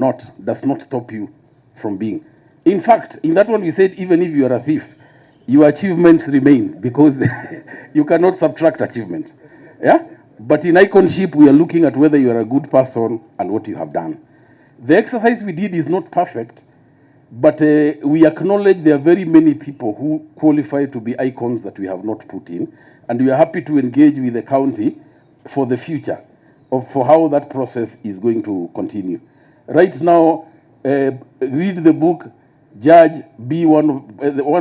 does not stop you from being. In fact, in that one we said even if you are a thief, your achievements remain because you cannot subtract achievement. Yeah? But in iconship, we are looking at whether you are a good person and what you have done. The exercise we did is not perfect, but we acknowledge there are very many people who qualify to be icons that we have not put in, and we are happy to engage with the county for the future, for how that process is going to continue. Right now, read the book, judge, be one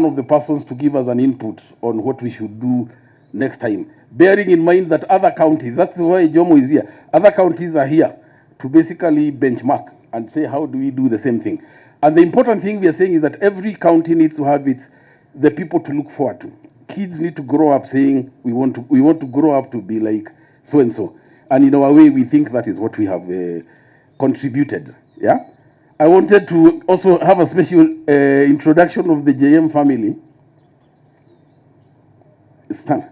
of the persons to give us an input on what we should do next time. Bearing in mind that other counties, that's why Jomo is here, other counties are here to basically benchmark and say, how do we do the same thing? And the important thing we are saying is that every county needs to have the people to look forward to. Kids need to grow up saying, we want to grow up to be like so-and-so. And in our way, we think that is what we have contributed. Yeah. I wanted to also have a special introduction of the JM family. Stand.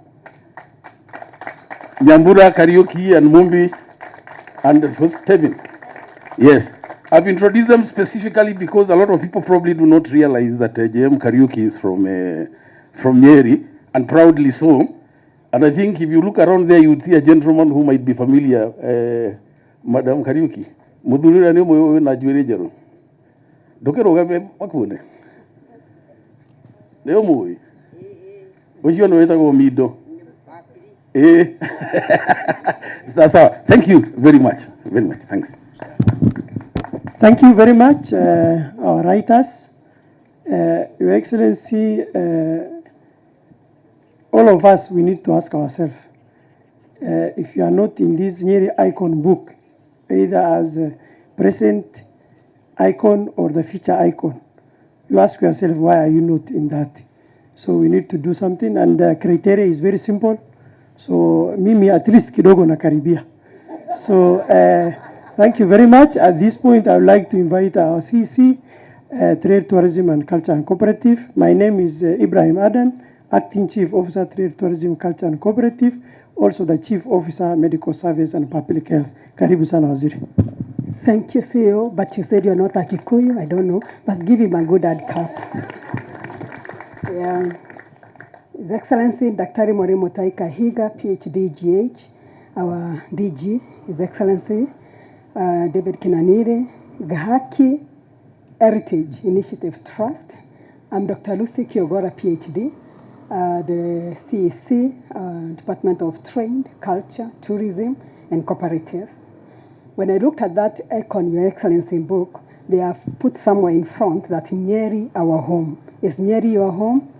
Nyambura, Karaoke, and Mumbi, and Tevin. Yes. I've introduced them specifically because a lot of people probably do not realize that JM Karaoke is from Nyeri, and proudly so. And I think if you look around there, you would see a gentleman who might be familiar, Madam Karaoke. Mudurira ni moyo na jwerejero. Dokero gabe makune. Leo moyo. Ojo no weta go mido. That's all. Thank you very much. Very much. Thanks. Thank you very much, our writers. Your Excellency, all of us, we need to ask ourselves, if you are not in this Nyeri icon book, either as a present icon or the future icon, you ask yourself, why are you not in that? So we need to do something, and the criteria is very simple. So mimi at least kidogo na karibia. So thank you very much. At this point, I would like to invite our CC, Trade, Tourism and Culture and Cooperative. My name is Ibrahim Adan, Acting Chief Officer, Trade, Tourism, Culture and Cooperative, also the Chief Officer, Medical Service and Public Health. Karibu sana Waziri. Thank you, CEO, but you said you're not a Kikuyu. I don't know. But give him a good ad cap. Yeah. His Excellency, Dr. Morimo Taika Higa, PhD, GH, our DG, His Excellency, David Kinanire, Gahaki Heritage Initiative Trust. I'm Dr. Lucy Kiogora, PhD, the CEC, Department of Trade, Culture, Tourism, and Cooperatives. When I looked at that icon, Your Excellency book, they have put somewhere in front that Nyeri, our home. Is Nyeri your home?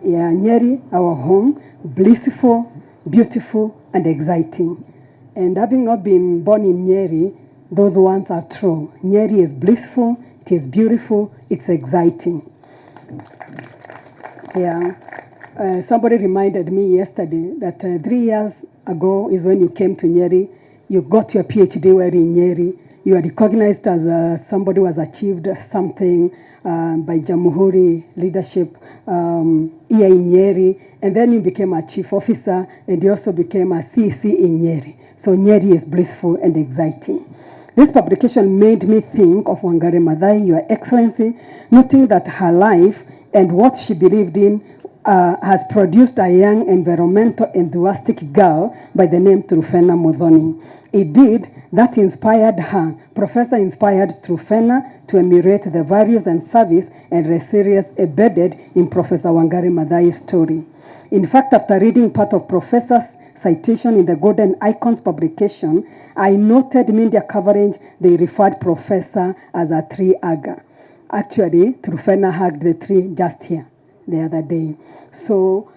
Yeah, Nyeri, our home, blissful, beautiful, and exciting. And having not been born in Nyeri, those ones are true. Nyeri is blissful, it is beautiful, it's exciting. Yeah. Somebody reminded me yesterday that 3 years ago is when you came to Nyeri. You got your PhD while in Nyeri. You are recognized as somebody who has achieved something by Jamhuri leadership here in Nyeri. And then you became a chief officer and you also became a CC in Nyeri. So Nyeri is blissful and exciting. This publication made me think of Wangari Maathai, Your Excellency, noting that her life and what she believed in has produced a young environmental enthusiastic girl by the name Trufena Muthoni. Indeed, that inspired her. Professor inspired Trufena to emulate the values and service and resilience embedded in Professor Wangari Maathai's story. In fact, after reading part of Professor's citation in the Golden Icons publication, I noted media coverage, they referred Professor as a tree hugger. Actually, Trufena hugged the tree just here the other day. So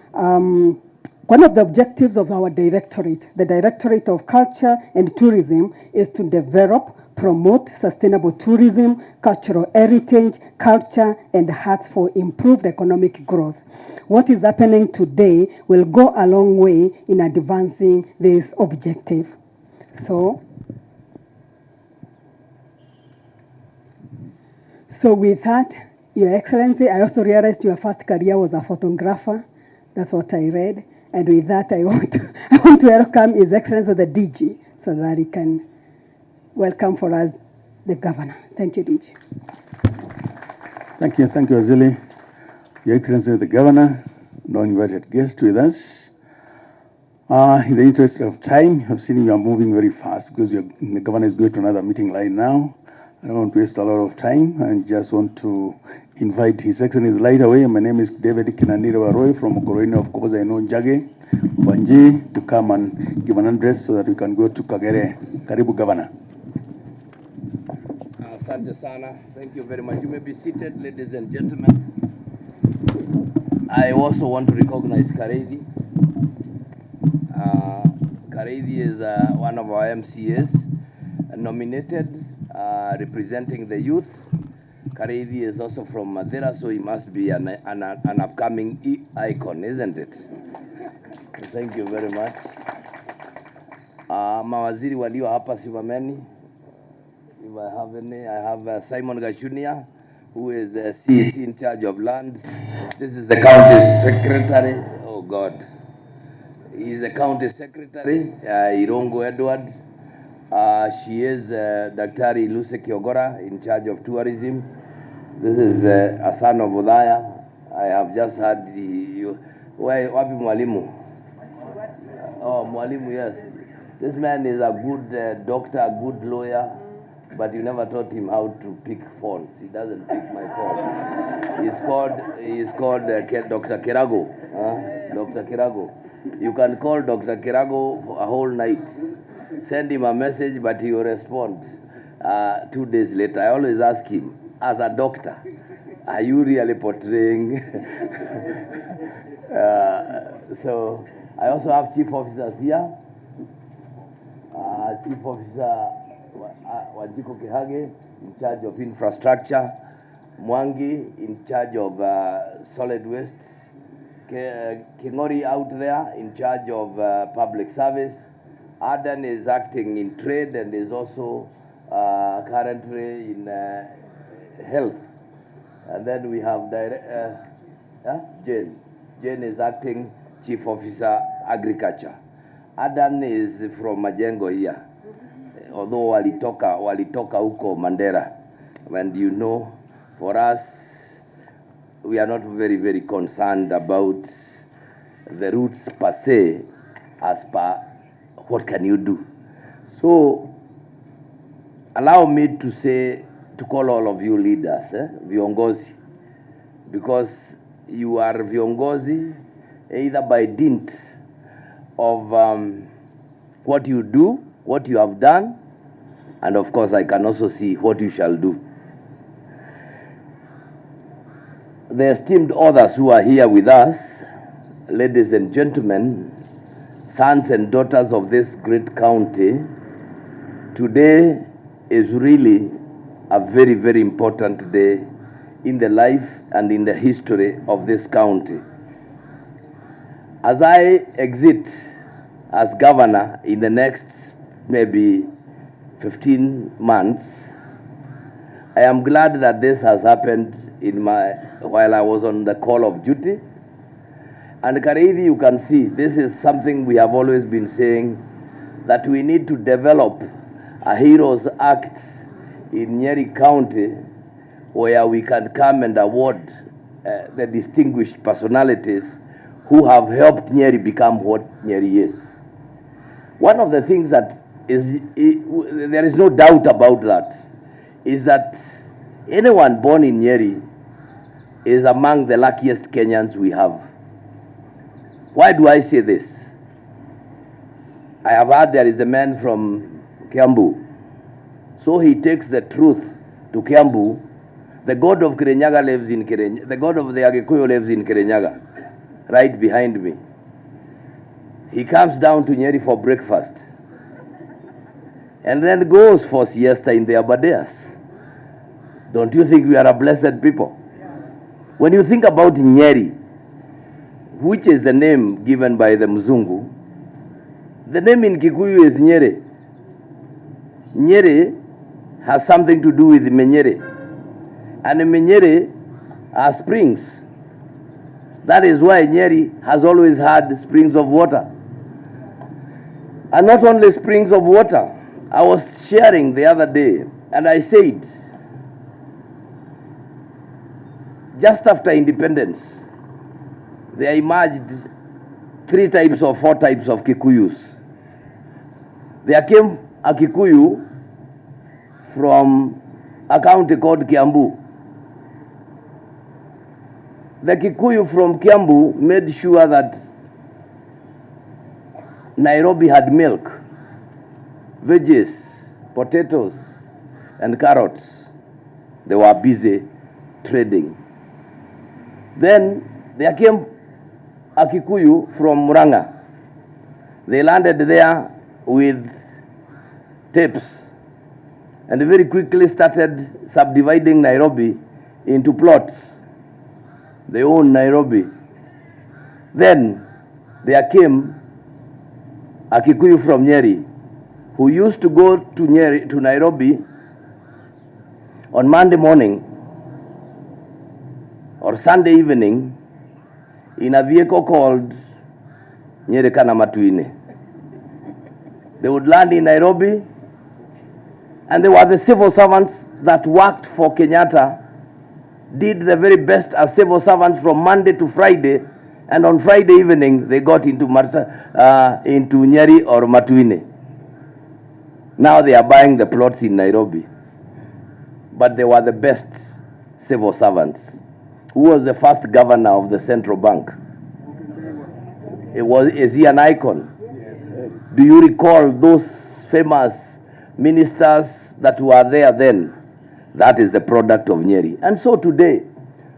one of the objectives of our directorate, the Directorate of Culture and Tourism, is to develop, promote sustainable tourism, cultural heritage, culture, and arts for improved economic growth. What is happening today will go a long way in advancing this objective. So with that, Your Excellency, I also realized your first career was a photographer. That's what I read. And with that, I want to welcome His Excellency the DG so that he can welcome for us the governor. Thank you, DG. Thank you, Azili. Your Excellency the Governor, non-invited guest with us. In the interest of time, I've seen you are moving very fast because the Governor is going to another meeting line now. I don't want to waste a lot of time and just want to invite His Excellency right away. My name is David Kinanira Roy from Okoroni, of course I know Njage, Wanji, to come and give an address so that we can go to Kagere. Karibu, Governor. Asante sana. Thank you very much. You may be seated, ladies and gentlemen. I also want to recognize Kareithi. Kareithi is one of our MCAs nominated, representing the youth. Kareithi is also from Madeira, so he must be an upcoming icon, isn't it? Thank you very much. Mawaziri walio hapa simameni. If I have any, I have Simon Gachunia, who is the CEC in charge of lands. This is the county secretary. Oh God. He is the county secretary, Irongo Edward. She is Daktari Luce Kiogora, in charge of tourism. This is Asan of Udaya. I have just had the... Wapi Mwalimu? Oh, Mwalimu, yes. This man is a good doctor, a good lawyer, but you never taught him how to pick phones. He doesn't pick my phone. He's called Dr. Kirago. Dr. Kirago. You can call Dr. Kirago for a whole night. Send him a message, but he will respond 2 days later. I always ask him, as a doctor, are you really portraying? So I also have chief officers here. Chief Officer Wajiko Kihage, in charge of infrastructure. Mwangi, in charge of solid waste. Kingori out there, in charge of public service. Adan is acting in trade and is also currently in health. And then we have Jane. Jane is acting chief officer agriculture. Adan is from Majengo here. Although walitoka huko Mandera. And you know, for us, we are not very, very concerned about the routes per se, as per what can you do. So, allow me to call all of you leaders, viongozi, because you are viongozi either by dint of what you do, what you have done, and of course I can also see what you shall do. The esteemed others who are here with us, ladies and gentlemen, sons and daughters of this great county, today is really a very, very important day in the life and in the history of this county. As I exit as governor in the next maybe 15 months, I am glad that this has happened while I was on the call of duty. And Kareithi, you can see, this is something we have always been saying, that we need to develop a Heroes Act in Nyeri County where we can come and award the distinguished personalities who have helped Nyeri become what Nyeri is. One of the things that there is no doubt about that, is that anyone born in Nyeri is among the luckiest Kenyans we have. Why do I say this? I have heard there is a man from Kiambu. So he takes the truth to Kiambu. The god of Kirinyaga lives in Kirinyaga. The god of the Agikuyu lives in Kirinyaga, right behind me. He comes down to Nyeri for breakfast and then goes for siesta in the Abadeas. Don't you think we are a blessed people? When you think about Nyeri, which is the name given by the Mzungu, the name in Kikuyu is Nyeri. Nyeri has something to do with Menyere. And Menyere are springs. That is why Nyeri has always had springs of water. And not only springs of water. I was sharing the other day, and I said just after independence, there emerged 3 types or 4 types of Kikuyus. There came a Kikuyu from a county called Kiambu. The Kikuyu from Kiambu made sure that Nairobi had milk, veggies, potatoes, and carrots. They were busy trading. Then there came a Kikuyu from Muranga. They landed there with tapes and very quickly started subdividing Nairobi into plots. They owned Nairobi. Then there came a Kikuyu from Nyeri who used to go to Nairobi on Monday morning or Sunday evening in a vehicle called Nyeri Kana Matuine. They would land in Nairobi, and they were the civil servants that worked for Kenyatta, did the very best as civil servants from Monday to Friday, and on Friday evening they got into Nyeri or Matuine. Now they are buying the plots in Nairobi. But they were the best civil servants. Who was the first governor of the central bank? Is he an icon? Do you recall those famous ministers that were there then? That is the product of Nyeri. And so today,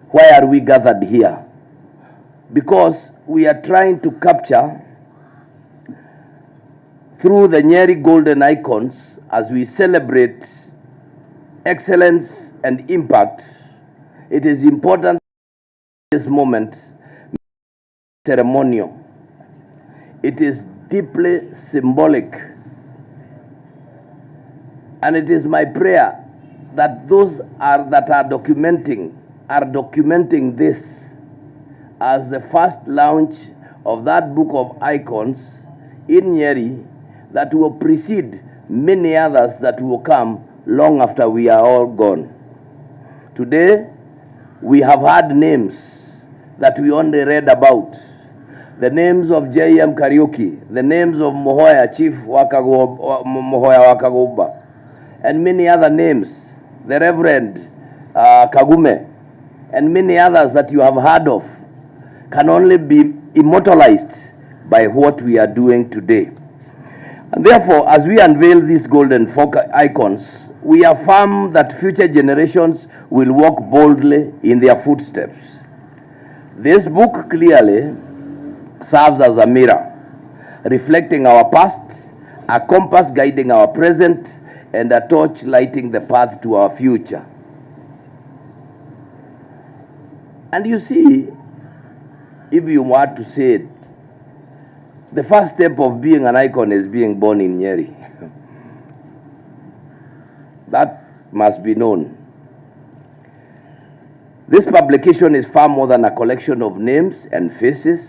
why are we gathered here? Because we are trying to capture, through the Nyeri golden icons, as we celebrate excellence and impact, it is important this moment, ceremonial. It is deeply symbolic. And it is my prayer that those that are documenting this as the first launch of that book of icons in Nyeri, that will precede many others that will come long after we are all gone. Today, we have had names that we only read about. The names of J.M. Kariuki, the names of Mohoya, Chief Mohoya Wakagoba, and many other names, the Reverend Kagume, and many others that you have heard of, can only be immortalized by what we are doing today. And therefore, as we unveil these golden icons, we affirm that future generations will walk boldly in their footsteps. This book clearly serves as a mirror, reflecting our past, a compass guiding our present, and a torch lighting the path to our future. And you see, if you were to say it, the first step of being an icon is being born in Nyeri. That must be known. This publication is far more than a collection of names and faces.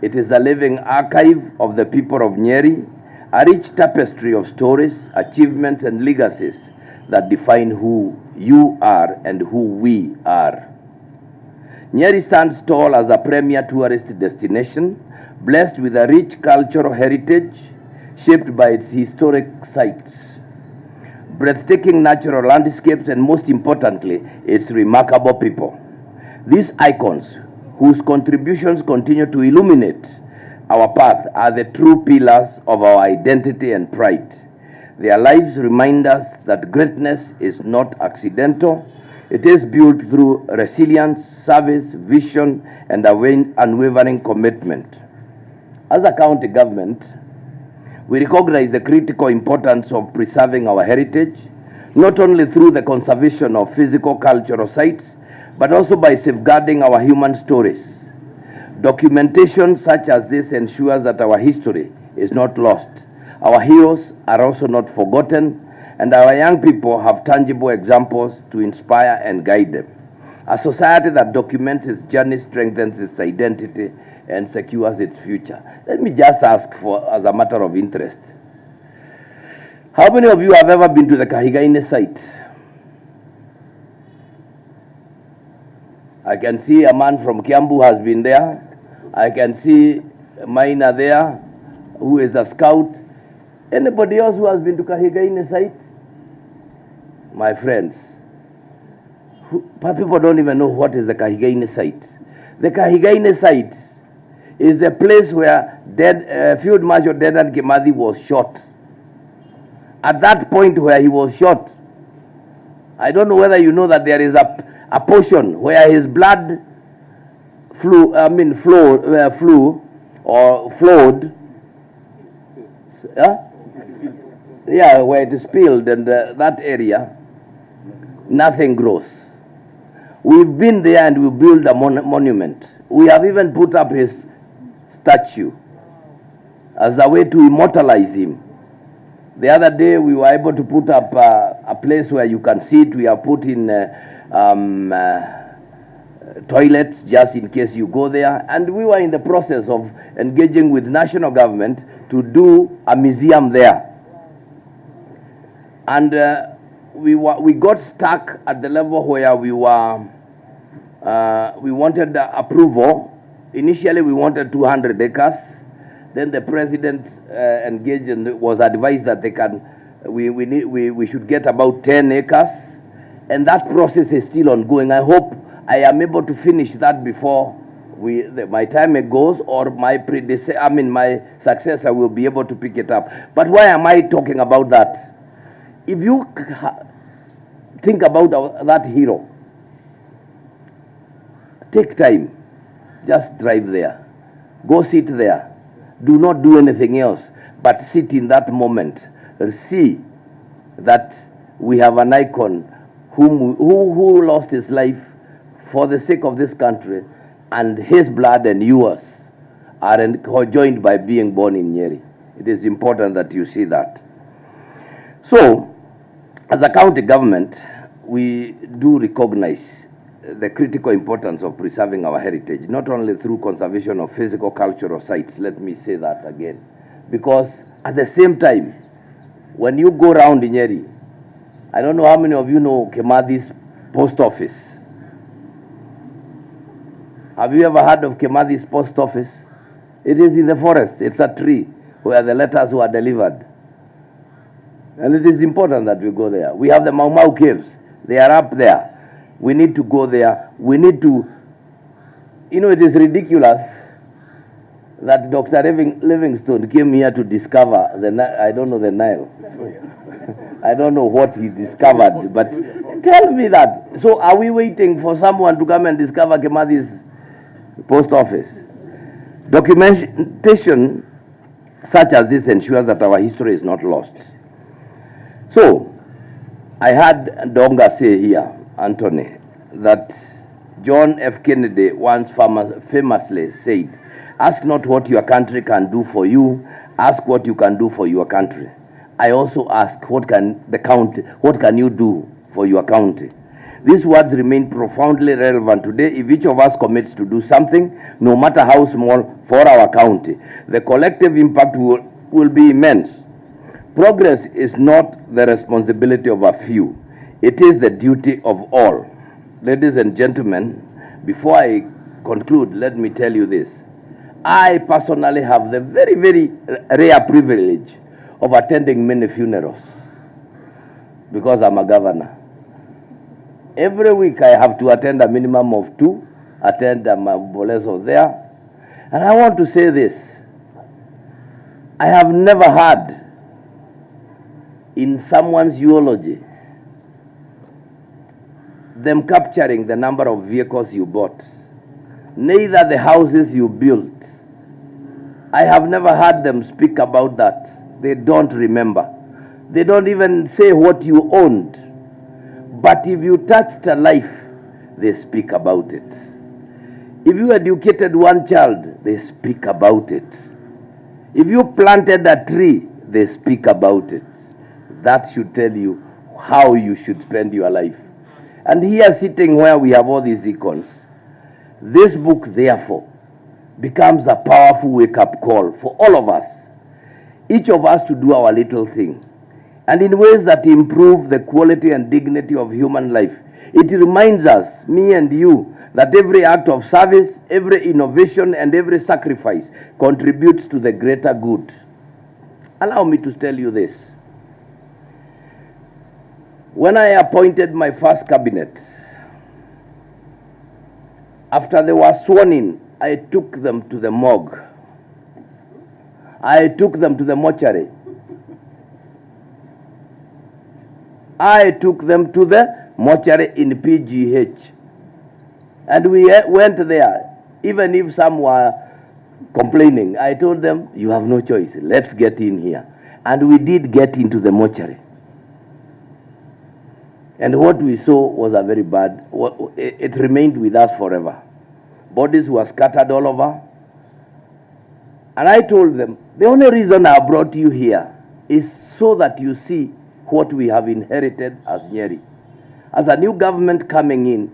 It is a living archive of the people of Nyeri, a rich tapestry of stories, achievements, and legacies that define who you are and who we are. Nyeri stands tall as a premier tourist destination, blessed with a rich cultural heritage shaped by its historic sites, breathtaking natural landscapes, and most importantly, its remarkable people. These icons, whose contributions continue to illuminate our path, are the true pillars of our identity and pride. Their lives remind us that greatness is not accidental. It is built through resilience, service, vision, and unwavering commitment. As a county government, we recognize the critical importance of preserving our heritage, not only through the conservation of physical cultural sites, but also by safeguarding our human stories. Documentation such as this ensures that our history is not lost. Our heroes are also not forgotten, and our young people have tangible examples to inspire and guide them. A society that documents its journey strengthens its identity and secures its future. Let me just ask for, as a matter of interest, how many of you have ever been to the Kahigaine site? I can see a man from Kiambu has been there. I can see Maina there, who is a scout. Anybody else who has been to Kahigaine site? My friends, people don't even know what is the Kahigaine site. The Kahigaine site is the place where Field Marshal Dedan Kimathi was shot. At that point where he was shot, I don't know whether you know that there is a portion where his blood flowed. Yeah, where it is spilled, and that area, nothing grows. We've been there and we built a monument. We have even put up his statue as a way to immortalize him. The other day we were able to put up a place where you can sit. We have put in toilets just in case you go there. And we were in the process of engaging with national government to do a museum there. And we got stuck at the level where we wanted approval. Initially we wanted 200 acres. Then the president engaged and was advised that we should get about 10 acres. And that process is still ongoing. I hope I am able to finish that before my time goes, or my successor will be able to pick it up. But why am I talking about that? If you think about that hero, take time, just drive there, go sit there, do not do anything else, but sit in that moment, see that we have an icon who lost his life for the sake of this country, and his blood and yours are joined by being born in Nyeri. It is important that you see that. So, as a county government, we do recognize the critical importance of preserving our heritage, not only through conservation of physical, cultural sites, let me say that again, because at the same time, when you go around in Nyeri, I don't know how many of you know Kimathi's post office. Have you ever heard of Kimathi's post office? It is in the forest. It's a tree where the letters were delivered. And it is important that we go there. We have the Mau Mau caves. They are up there. We need to go there. We need to, it is ridiculous that Dr. Livingstone came here to discover the Nile. I don't know what he discovered, but tell me that. So are we waiting for someone to come and discover Kimathi's post office? Documentation such as this ensures that our history is not lost. So, I heard Donga say here, Anthony, that John F. Kennedy once famously said, ask not what your country can do for you, ask what you can do for your country. I also ask, what can you do for your county? These words remain profoundly relevant today if each of us commits to do something, no matter how small, for our county. The collective impact will be immense. Progress is not the responsibility of a few. It is the duty of all. Ladies and gentlemen, before I conclude, let me tell you this. I personally have the very, very rare privilege of attending many funerals because I'm a governor. Every week I have to attend a minimum of 2, attend a Mabolezo there. And I want to say this. I have never heard in someone's eulogy them capturing the number of vehicles you bought, neither the houses you built. I have never heard them speak about that. They don't remember. They don't even say what you owned. But if you touched a life, they speak about it. If you educated one child, they speak about it. If you planted a tree, they speak about it. That should tell you how you should spend your life. And here, sitting where we have all these icons, this book, therefore, becomes a powerful wake-up call for all of us, each of us to do our little thing, and in ways that improve the quality and dignity of human life. It reminds us, me and you, that every act of service, every innovation, and every sacrifice contributes to the greater good. Allow me to tell you this. When I appointed my first cabinet, after they were sworn in, I took them to the morgue. I took them to the mortuary. I took them to the mortuary in PGH. And we went there, even if some were complaining. I told them, you have no choice, let's get in here. And we did get into the mortuary. And what we saw was a very bad, it remained with us forever. Bodies were scattered all over. And I told them, the only reason I brought you here is so that you see what we have inherited as Nyeri. As a new government coming in,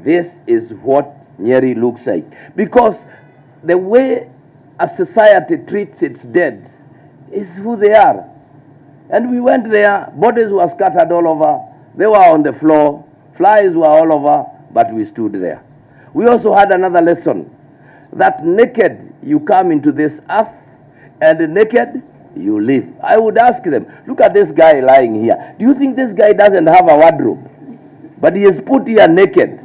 this is what Nyeri looks like. Because the way a society treats its dead is who they are. And we went there, bodies were scattered all over, they were on the floor, flies were all over, but we stood there. We also had another lesson, that naked you come into this earth, and naked you live. I would ask them, look at this guy lying here. Do you think this guy doesn't have a wardrobe? But he is put here naked.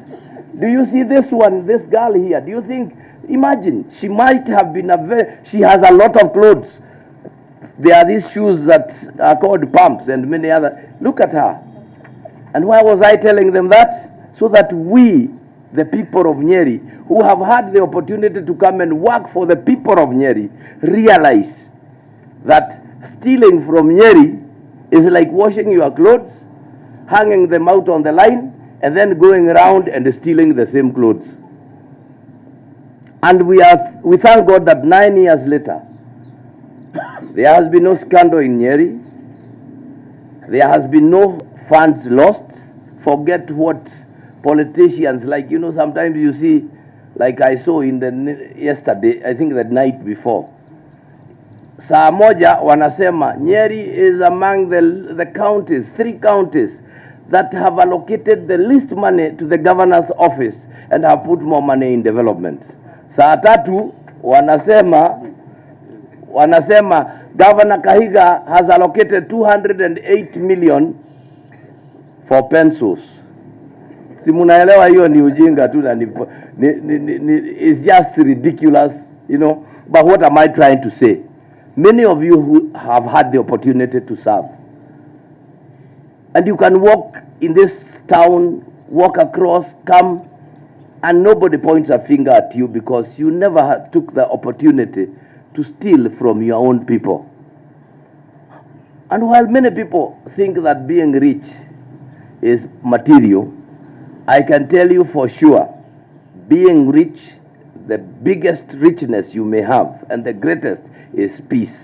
Do you see this one, this girl here? Do you think, imagine, she might have been she has a lot of clothes. There are these shoes that are called pumps and many other. Look at her. And why was I telling them that? So that we, the people of Nyeri, who have had the opportunity to come and work for the people of Nyeri, realize that stealing from Nyeri is like washing your clothes, hanging them out on the line, and then going around and stealing the same clothes. And we thank God that 9 years later, there has been no scandal in Nyeri. There has been no funds lost. Forget what politicians like. You know, sometimes you see, like I saw yesterday, I think the night before. Saa moja wanasema Nyeri is among the counties, 3 counties that have allocated the least money to the governor's office and have put more money in development. Saa tatu wanasema Governor Kahiga has allocated 208 million for pencils. Si munaelewa hiyo ni ujinga tu na it's just ridiculous, you know. But what am I trying to say? Many of you who have had the opportunity to serve, and you can walk in this town, walk across, come, and nobody points a finger at you because you never took the opportunity to steal from your own people. And while many people think that being rich is material, I can tell you for sure, being rich, the biggest richness you may have and the greatest is peace.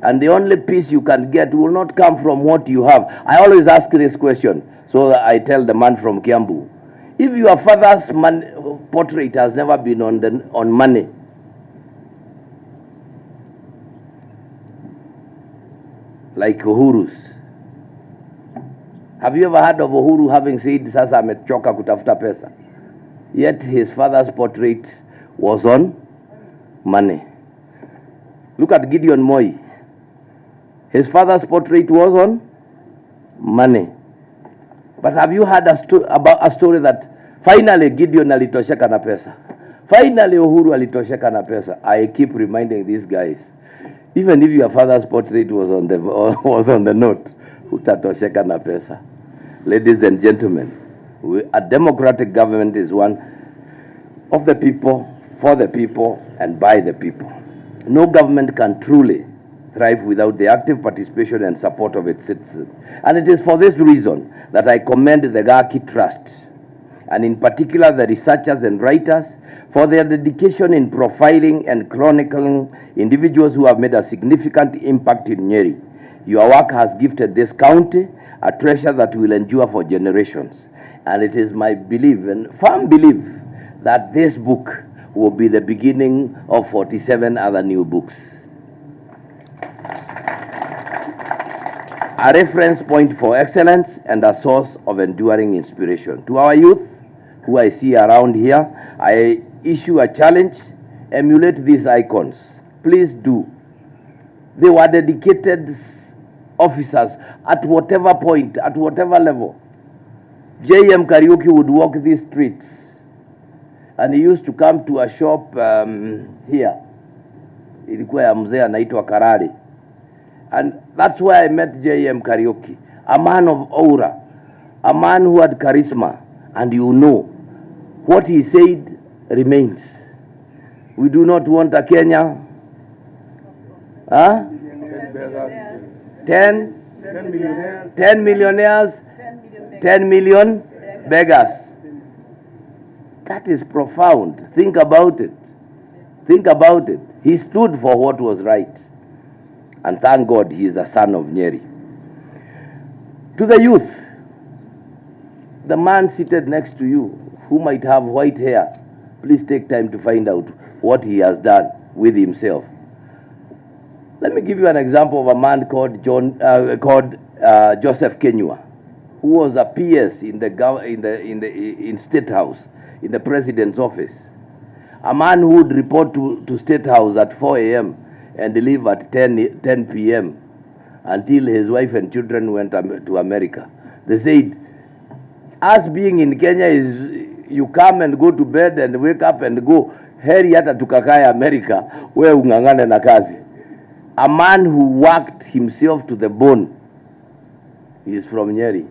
And the only peace you can get will not come from what you have. I always ask this question, so I tell the man from Kiambu, if your father's portrait has never been on money, like Uhuru's, have you ever heard of Uhuru having said, sasa amechoka kutafuta pesa? Yet his father's portrait was on money. Look at Gideon Moi. His father's portrait was on money. But have you heard about a story that finally Gideon alitosheka na pesa? Finally Uhuru alitosheka na pesa. I keep reminding these guys, even if your father's portrait was on the note, utatosheka na pesa. Ladies and gentlemen, a democratic government is one of the people, for the people, and by the people. No government can truly thrive without the active participation and support of its citizens. And it is for this reason that I commend the Gaki Trust, and in particular the researchers and writers, for their dedication in profiling and chronicling individuals who have made a significant impact in Nyeri. Your work has gifted this county a treasure that will endure for generations. And it is my belief and firm belief that this book will be the beginning of 47 other new books. A reference point for excellence and a source of enduring inspiration to our youth, who I see around here, I issue a challenge, emulate these icons. Please do. They were dedicated officers at whatever point, at whatever level. J.M. Kariuki would walk these streets, and he used to come to a shop here. Ilikuwa ya mzee anaitwa Karari. And that's where I met J.M. Kariuki, a man of aura, a man who had charisma, and you know, what he said remains. We do not want a Kenya. Huh? 10 millionaires, 10 million beggars. That is profound. Think about it. Think about it. He stood for what was right. And thank God he is a son of Nyeri. To the youth, the man seated next to you who might have white hair, please take time to find out what he has done with himself. Let me give you an example of a man called Joseph Kenyua, who was a PS in State House, in the president's office. A man who would report to State House at 4 a.m. and leave at 10 p.m. until his wife and children went to America. They said, us being in Kenya is you come and go to bed and wake up and go, heri hata tukakae America, we ungangane na kazi. A man who worked himself to the bone. He is from Nyeri.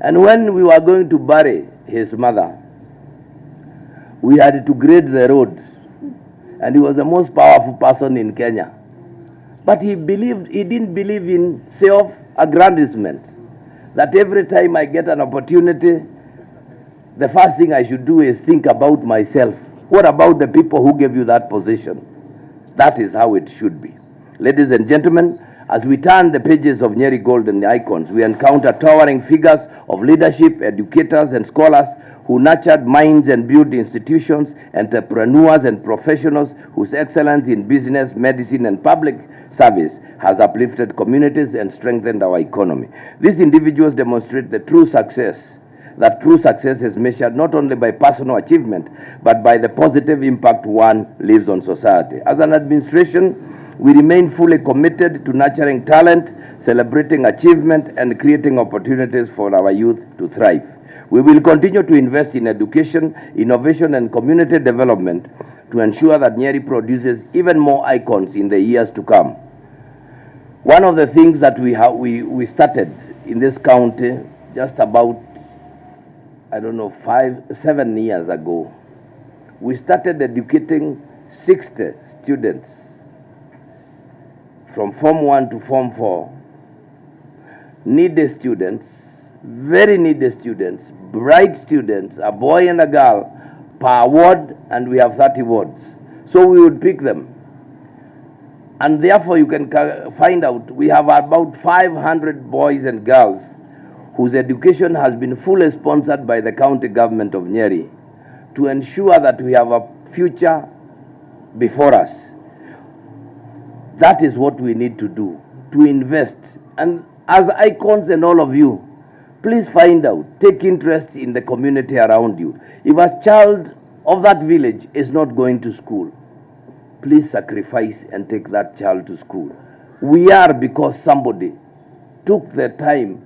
And when we were going to bury his mother, we had to grade the road. And he was the most powerful person in Kenya. But he didn't believe in self-aggrandizement. That every time I get an opportunity, the first thing I should do is think about myself. What about the people who gave you that position? That is how it should be. Ladies and gentlemen, as we turn the pages of Nyeri Golden Icons, we encounter towering figures of leadership, educators, and scholars who nurtured minds and built institutions, entrepreneurs and professionals whose excellence in business, medicine, and public service has uplifted communities and strengthened our economy. These individuals demonstrate that true success is measured not only by personal achievement, but by the positive impact one leaves on society. As an administration, we remain fully committed to nurturing talent, celebrating achievement, and creating opportunities for our youth to thrive. We will continue to invest in education, innovation, and community development to ensure that Nyeri produces even more icons in the years to come. One of the things that we started in this county just about, 7 years ago, we started educating 60 students from Form 1 to Form 4, needy students, very needy students, bright students, a boy and a girl per ward, and we have 30 wards. So we would pick them. And therefore you can find out we have about 500 boys and girls whose education has been fully sponsored by the county government of Nyeri to ensure that we have a future before us. That is what we need to do, to invest. And as icons and all of you, please find out, take interest in the community around you. If a child of that village is not going to school, please sacrifice and take that child to school. We are because somebody took the time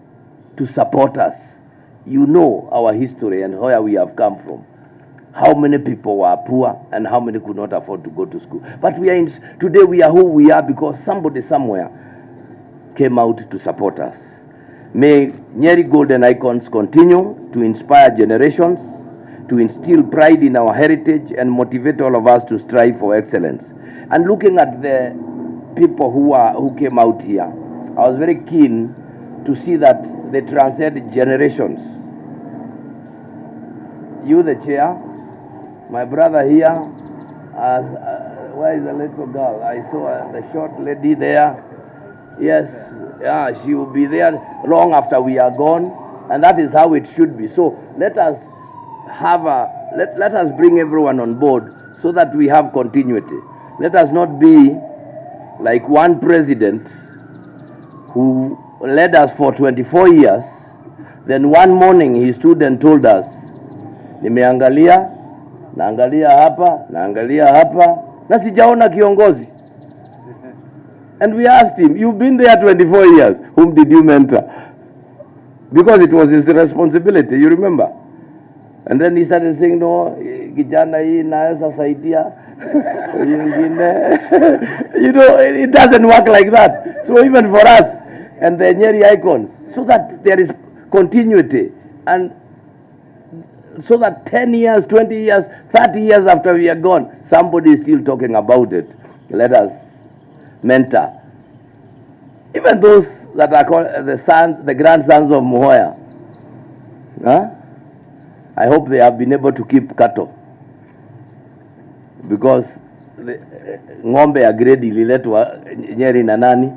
to support us. You know our history and where we have come from. How many people were poor and how many could not afford to go to school. But today we are who we are because somebody somewhere came out to support us. May Nyeri Golden Icons continue to inspire generations, to instill pride in our heritage and motivate all of us to strive for excellence. And looking at the people who came out here, I was very keen to see that they transcend generations. You, the chair, my brother here, where is the little girl? I saw the short lady there. Yes, yeah, she will be there long after we are gone, and that is how it should be. So let us let us bring everyone on board so that we have continuity. Let us not be like one president who led us for 24 years. Then one morning he stood and told us, Nimeangalia, naangalia hapa, na sijaona kiongozi. And we asked him, you've been there 24 years, whom did you mentor? Because it was his responsibility, you remember? And then he started saying, no, kijana hii naweza saidia. You know, it doesn't work like that. So even for us and the Nyeri icons, so that there is continuity, and so that 10 years, 20 years, 30 years after we are gone, somebody is still talking about it. Let us mentor. Even those that are called the grandsons of Muhoya. Huh? I hope they have been able to keep cattle. Because ng'ombe ya grade ililetwa Nyeri na nani?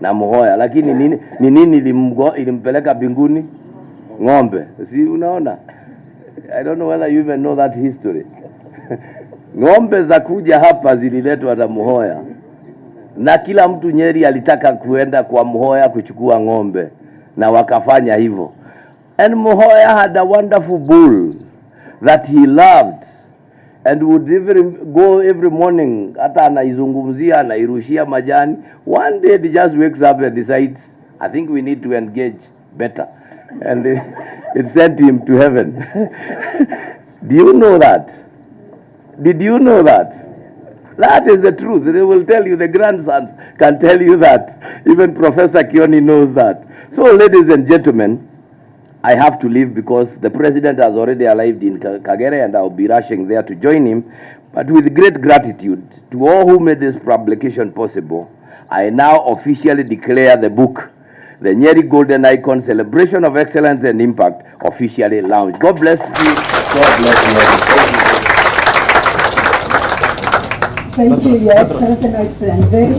Na Muhoya. Lakini nini ilimpeleka binguni? Ng'ombe. Si unaona? I don't know whether you even know that history. Ng'ombe za kuja hapa zililetwa na Muhoya. Na kila mtu Nyeri alitaka kuenda kwa Muhoya kuchukua ng'ombe. Na wakafanya hivyo. And Muhoya had a wonderful bull that he loved. And would go every morning, hata anaizungumzia, anairushia majani. One day he just wakes up and decides, I think we need to engage better. And it sent him to heaven. Do you know that? Did you know that? That is the truth. They will tell you, the grandsons can tell you that. Even Professor Kioni knows that. So, ladies and gentlemen, I have to leave because the president has already arrived in Kagere and I'll be rushing there to join him. But with great gratitude to all who made this publication possible, I now officially declare the book, The Nyeri Golden Icon Celebration of Excellence and Impact, officially launched. God bless you. God bless you. Thank you, Your Excellency. It's very